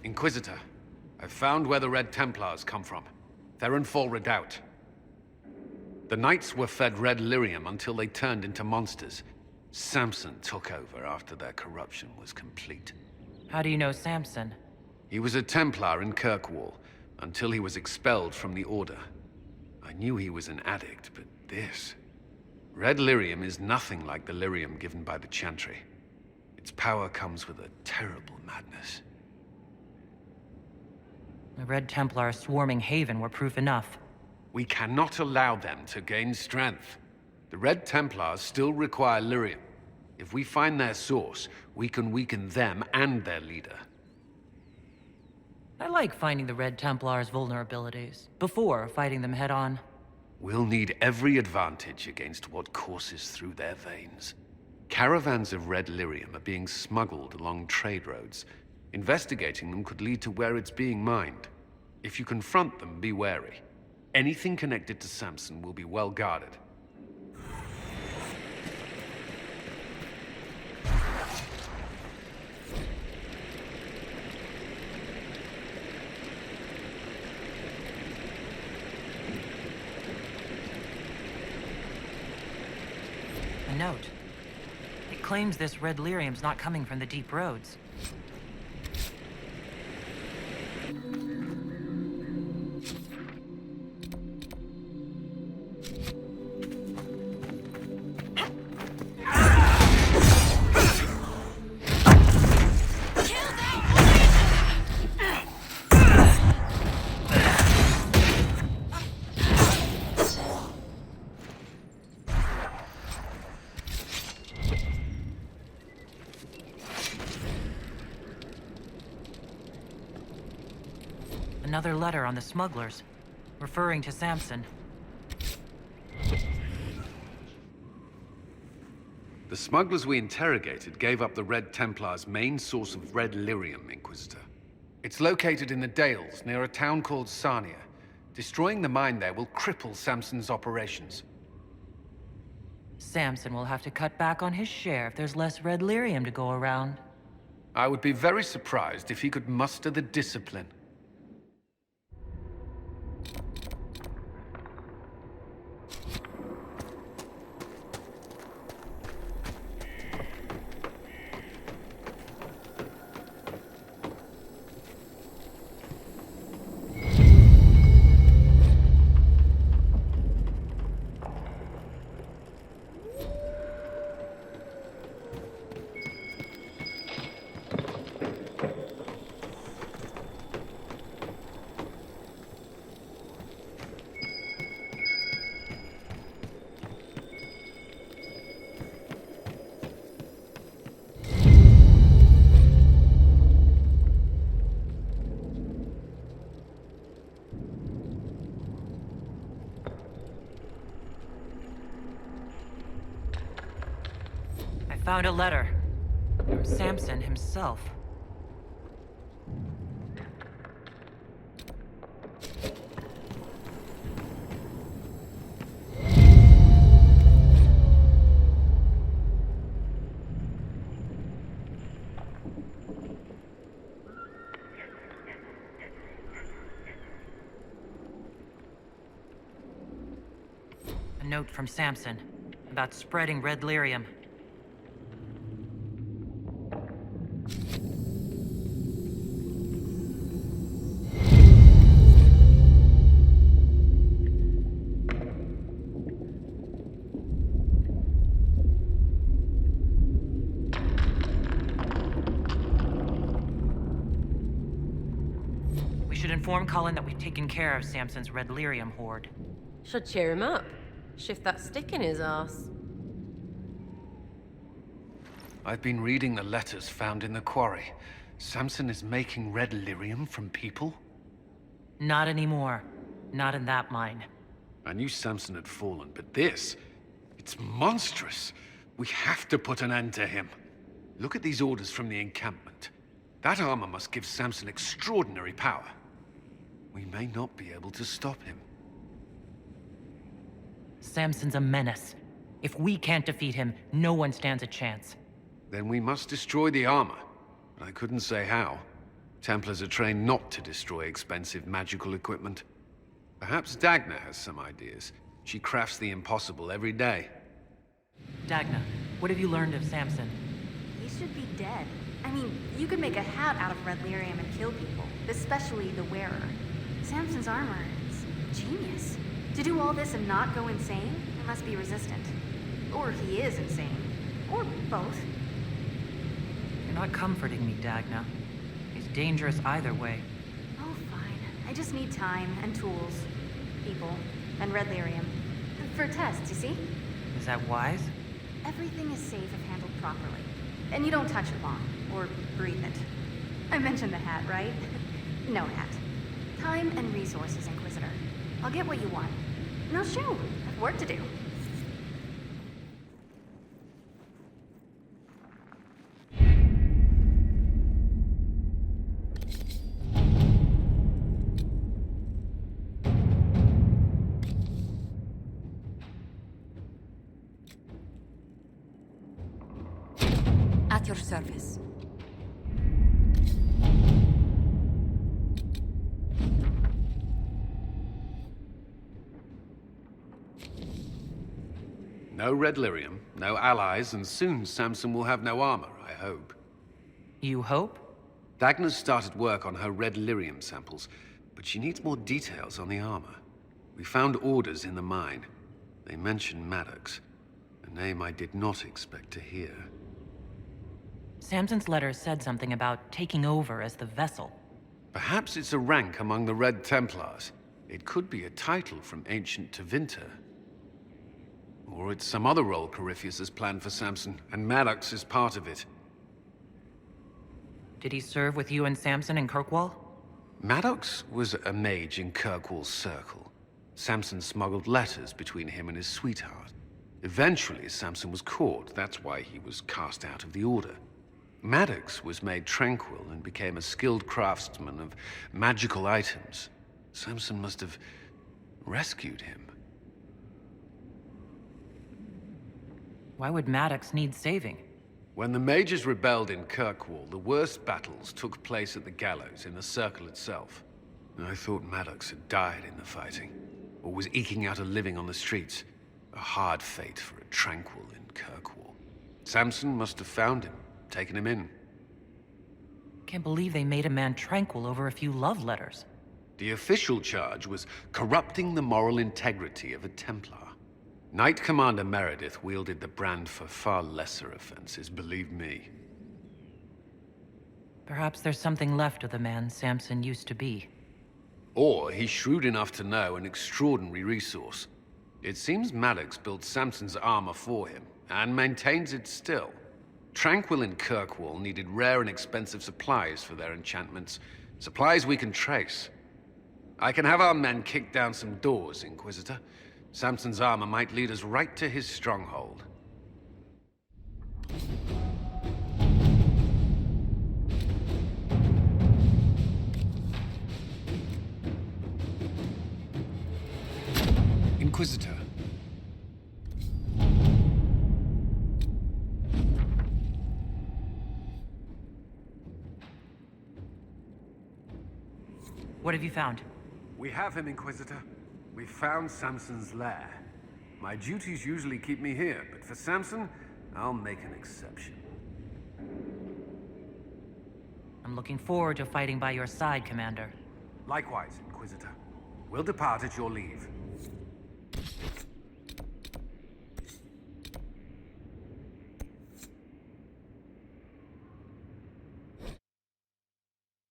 Inquisitor, I've found where the Red Templars come from. They're in Fall Redoubt. The Knights were fed red lyrium until they turned into monsters. Samson took over after their corruption was complete. How do you know Samson? He was a Templar in Kirkwall, until he was expelled from the Order. I knew he was an addict, but this... Red lyrium is nothing like the lyrium given by the Chantry. Its power comes with a terrible madness. The Red Templar swarming Haven were proof enough. We cannot allow them to gain strength. The Red Templars still require lyrium. If we find their source, we can weaken them and their leader. I like finding the Red Templars' vulnerabilities, before fighting them head-on. We'll need every advantage against what courses through their veins. Caravans of red lyrium are being smuggled along trade roads. Investigating them could lead to where it's being mined. If you confront them, be wary. Anything connected to Samson will be well guarded. A note. It claims this red lyrium's not coming from the deep roads. Another letter on the smugglers, referring to Samson. The smugglers we interrogated gave up the Red Templars' main source of red lyrium, Inquisitor. It's located in the Dales, near a town called Sarnia. Destroying the mine there will cripple Samson's operations. Samson will have to cut back on his share if there's less red lyrium to go around. I would be very surprised if he could muster the discipline. Found a letter from Samson himself. A note from Samson about spreading red lyrium. Inform Cullen that we've taken care of Samson's red lyrium hoard. Should cheer him up. Shift that stick in his ass. I've been reading the letters found in the quarry. Samson is making red lyrium from people? Not anymore. Not in that mine. I knew Samson had fallen, but this... it's monstrous. We have to put an end to him. Look at these orders from the encampment. That armor must give Samson extraordinary power. We may not be able to stop him. Samson's a menace. If we can't defeat him, no one stands a chance. Then we must destroy the armor. I couldn't say how. Templars are trained not to destroy expensive magical equipment. Perhaps Dagna has some ideas. She crafts the impossible every day. Dagna, what have you learned of Samson? He should be dead. I mean, you could make a hat out of red lyrium and kill people, especially the wearer. Samson's armor is genius. To do all this and not go insane, he must be resistant. Or he is insane. Or both. You're not comforting me, Dagna. He's dangerous either way. Oh, fine. I just need time and tools, people, and red lyrium. For tests, you see? Is that wise? Everything is safe if handled properly. And you don't touch it long, or breathe it. I mentioned the hat, right? No hat. Time and resources, Inquisitor. I'll get what you want. No shoot, I've work to do. At your service. No red lyrium, no allies, and soon Samson will have no armor, I hope. You hope? Dagna's started work on her red lyrium samples, but she needs more details on the armor. We found orders in the mine. They mention Maddox, a name I did not expect to hear. Samson's letter said something about taking over as the vessel. Perhaps it's a rank among the Red Templars. It could be a title from ancient Tevinter. Or it's some other role Corypheus has planned for Samson, and Maddox is part of it. Did he serve with you and Samson in Kirkwall? Maddox was a mage in Kirkwall's circle. Samson smuggled letters between him and his sweetheart. Eventually, Samson was caught. That's why he was cast out of the Order. Maddox was made tranquil and became a skilled craftsman of magical items. Samson must have rescued him. Why would Maddox need saving? When the mages rebelled in Kirkwall, the worst battles took place at the gallows in the circle itself. I thought Maddox had died in the fighting, or was eking out a living on the streets. A hard fate for a tranquil in Kirkwall. Samson must have found him, taken him in. Can't believe they made a man tranquil over a few love letters. The official charge was corrupting the moral integrity of a Templar. Knight Commander Meredith wielded the brand for far lesser offenses, believe me. Perhaps there's something left of the man Samson used to be. Or he's shrewd enough to know an extraordinary resource. It seems Maddox built Samson's armor for him, and maintains it still. Tranquil and Kirkwall needed rare and expensive supplies for their enchantments. Supplies we can trace. I can have our men kick down some doors, Inquisitor. Samson's armor might lead us right to his stronghold. Inquisitor. What have you found? We have him, Inquisitor. We found Samson's lair. My duties usually keep me here, but for Samson, I'll make an exception. I'm looking forward to fighting by your side, Commander. Likewise, Inquisitor. We'll depart at your leave.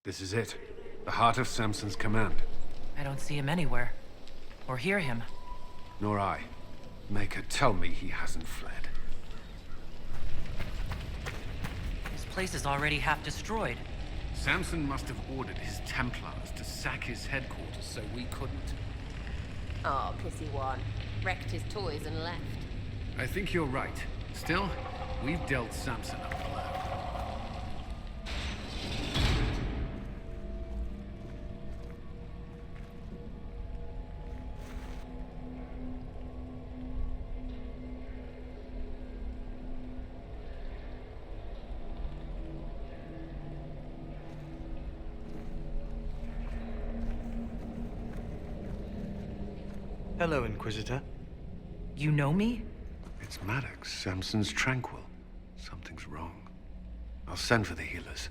This is it. The heart of Samson's command. I don't see him anywhere. Or hear him. Nor I. Maker, tell me he hasn't fled. This place is already half destroyed. Samson must have ordered his Templars to sack his headquarters so we couldn't. Oh, pissy one. Wrecked his toys and left. I think you're right. Still, we've dealt Samson a blow. Hello, Inquisitor. You know me? It's Maddox, Samson's Tranquil. Something's wrong. I'll send for the healers.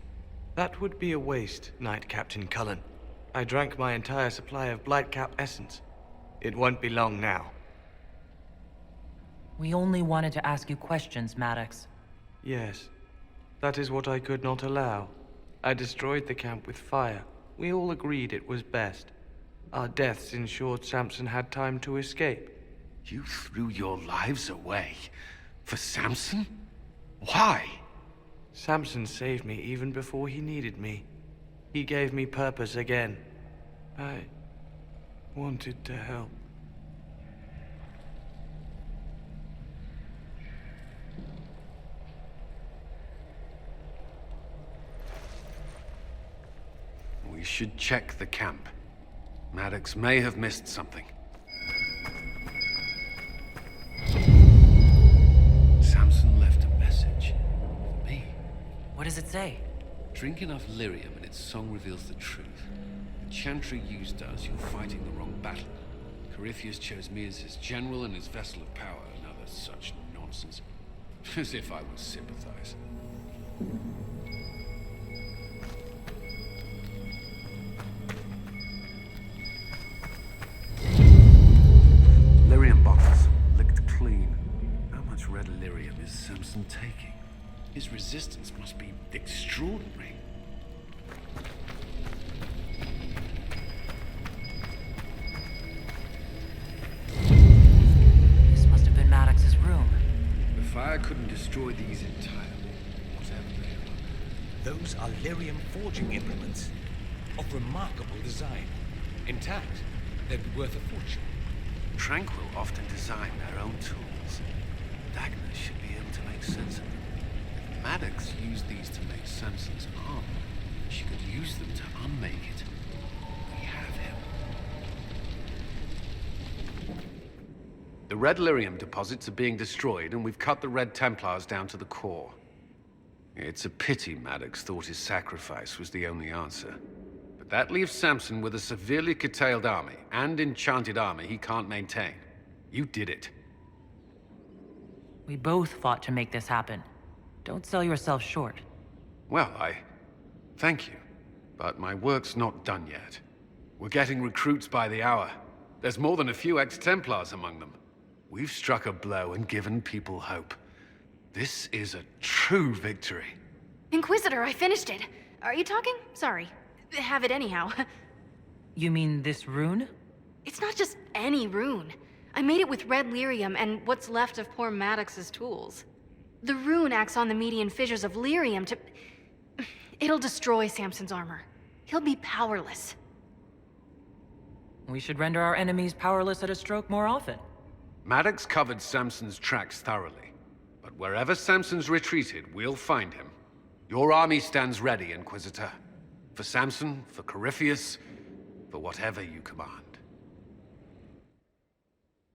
That would be a waste, Knight Captain Cullen. I drank my entire supply of Blightcap essence. It won't be long now. We only wanted to ask you questions, Maddox. Yes, that is what I could not allow. I destroyed the camp with fire. We all agreed it was best. Our deaths ensured Samson had time to escape. You threw your lives away? For Samson? Why? Samson saved me even before he needed me. He gave me purpose again. I wanted to help. We should check the camp. Maddox may have missed something. Samson left a message. For me. What does it say? Drink enough lyrium and its song reveals the truth. The chantry used us, you're fighting the wrong battle. Corypheus chose me as his general and his vessel of power, and other such nonsense. As if I would sympathize. Lyrium bottles, licked clean. How much red lyrium is Samson taking? His resistance must be extraordinary. This must have been Maddox's room. The fire couldn't destroy these entirely, whatever they are. Those are lyrium forging implements of remarkable design. Intact, they'd be worth a fortune. Tranquil often design their own tools. Dagna should be able to make sense of them. If Maddox used these to make Samson's armor, she could use them to unmake it. We have him. The Red Lyrium deposits are being destroyed, and we've cut the Red Templars down to the core. It's a pity Maddox thought his sacrifice was the only answer. But that leaves Samson with a severely curtailed army, and enchanted armor he can't maintain. You did it. We both fought to make this happen. Don't sell yourself short. Well, thank you. But my work's not done yet. We're getting recruits by the hour. There's more than a few ex-Templars among them. We've struck a blow and given people hope. This is a true victory. Inquisitor, I finished it. Are you talking? Sorry. Have it anyhow. You mean this rune? It's not just any rune. I made it with red lyrium and what's left of poor Maddox's tools. The rune acts on the median fissures of lyrium to... It'll destroy Samson's armor. He'll be powerless. We should render our enemies powerless at a stroke more often. Maddox covered Samson's tracks thoroughly. But wherever Samson's retreated, we'll find him. Your army stands ready, Inquisitor. For Samson, for Corypheus, for whatever you command.